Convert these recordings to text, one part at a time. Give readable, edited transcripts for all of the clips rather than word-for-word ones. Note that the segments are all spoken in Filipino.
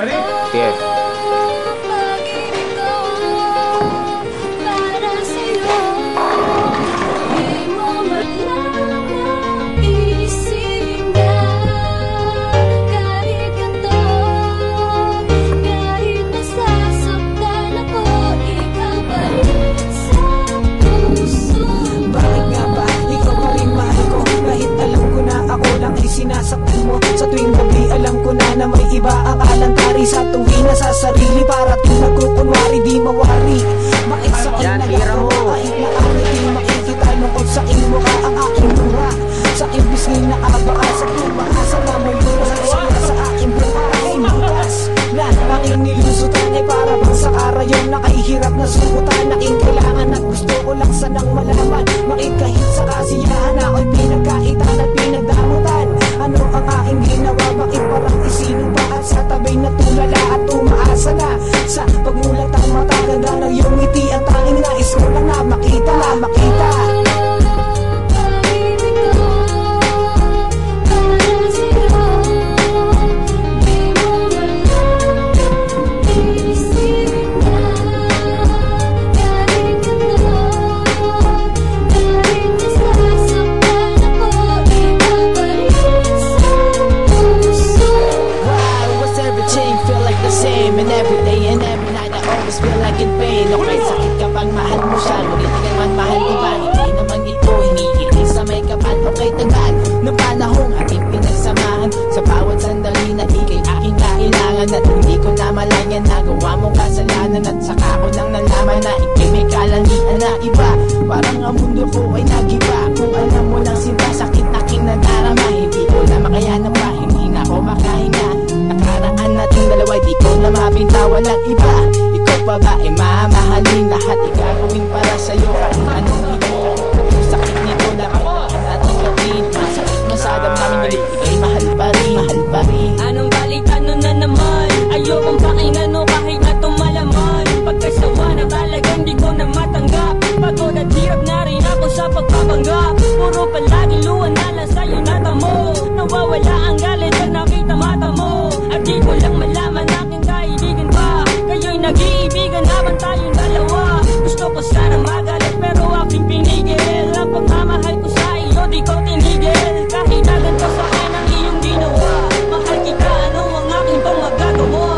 Yes. Sinasaktan mo sa tuwing gabi, alam ko na may iba ang alantari. Sa tuwing nasa sarili, para tuwing nagkukunwari, di mawari. Bakit sa akin nagagawa, kahit na amin di makikita lungkot sa aking mukha ang aking mura. Sa aking bisngi na abaka, sa tumaasa na may lunas sa aking buhay bukas na aking nilusutan ay para bang sa karayong nakahihirap na sukutan. Aking kailangan at gusto ko lang sanang malaman, bakit kahit sa kasiyahan ako'y pinagkaitan at pinagdamutan. Ano ang aking ginawa? Bakit parang isinuba at sa tabay na tulala at umaasa na sa pagmulat ang mata, ganda ng iyong ngiti, ang tanging nais ko lang na makita, makita. And every day and every night I always feel like in pain. Okay, sakit kapag mahal mo siya, ngunit di naman mahal iba. Hindi naman ito hinihiling sa may kapal. Okay, tagal ng panahong aking pinagsamahan, sa bawat sandali na ikay aking kailangan. At hindi ko na malayan na gawa mong kasalanan, at saka ko lang nalaman na ikay may kalangian na iba. Parang ang mundo ko ay nagiba. Kung alam mo lang sinta, sakit aking nadarama. Hindi ko na makayanap pa, hindi na ako makahinga. Nakaraan nating dalawa, di ko na mapintawan ang iba. Ikaw pa ba ay mamahalin? Lahat igagawin para sa'yo, kahit anong hindi. Sakit nito na kailangan natin gawin. Masakit masadam namin ulit, ikay mahal pa rin, mahal pa rin. Anong balik, ano na naman? Ayokong pakinggan o kahit na tumalaman. Pagkasawa na talagang di ko na matanggap. Pagod at hirap na rin ako sa pagpapanggap. Puro palagi luwan na lang sa'yo natamo. Nawawala ang galit pag nakita mata mo. At di ko lang malaman aking kaibigan pa. Kayo'y nag-iibigan habang tayong dalawa. Gusto ko sana magalit pero aking pinigil. Ang pagmamahal ko sa iyo di ko tinigil. Kahit na ganito sa akin ang iyong ginawa. Mahal kita, ano ang aking pang magagawa?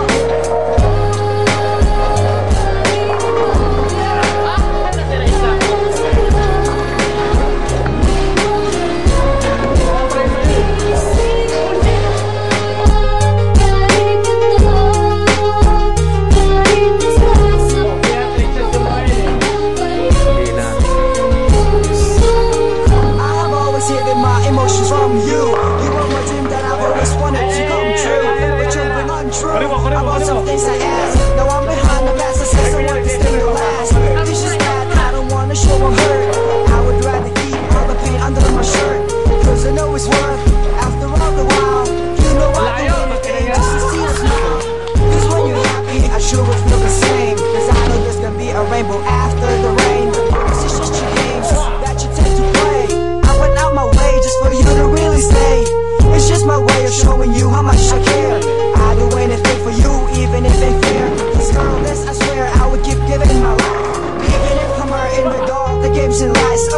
From you, you were my dream that I always wanted to come true, but you've been untrue about some things I asked. Now I'm behind the glass, I said so what this thing will last. This is bad, I don't wanna show I'm hurt. I would rather keep all the pain under my shirt, cause I know it's worth. After all the while, you know I do anything just to see us smile. Cause when you're happy, I sure would feel the same. Cause I know there's gonna be a rainbow after the rain. This is just your games that you tend to play. I went out my way just for you to really stay. It's just my way of showing you how much I care. I'd do anything for you, even if it's fair. Cause girl, this I swear I would keep giving my life, even if I'm hurting with all the games and lies.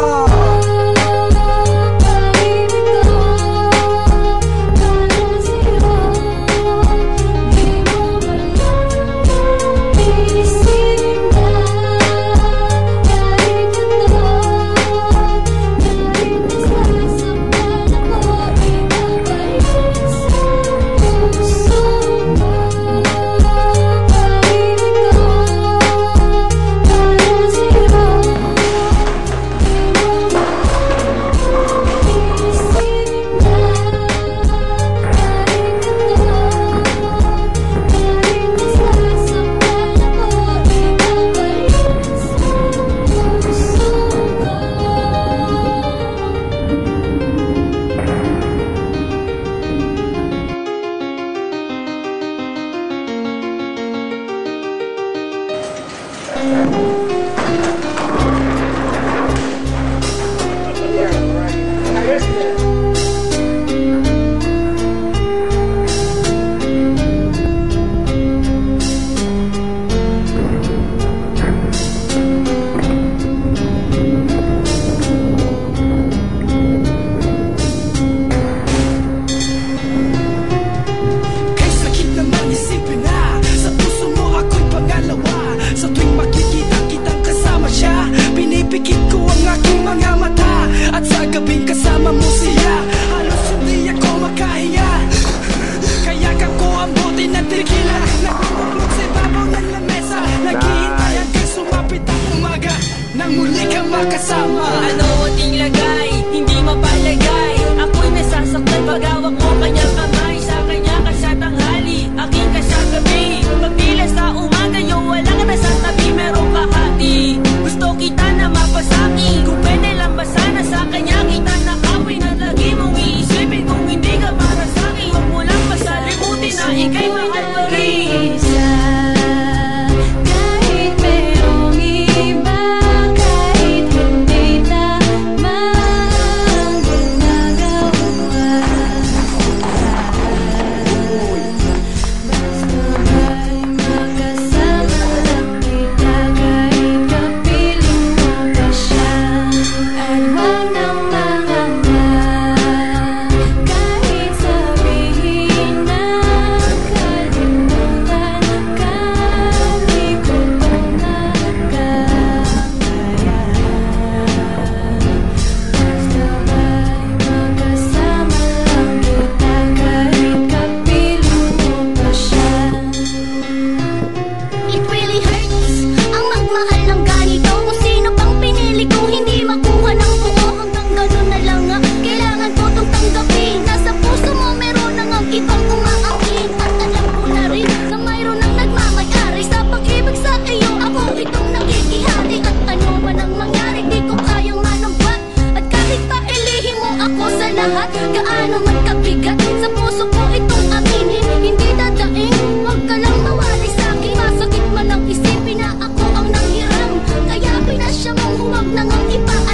siya mong huwag nang ang ipa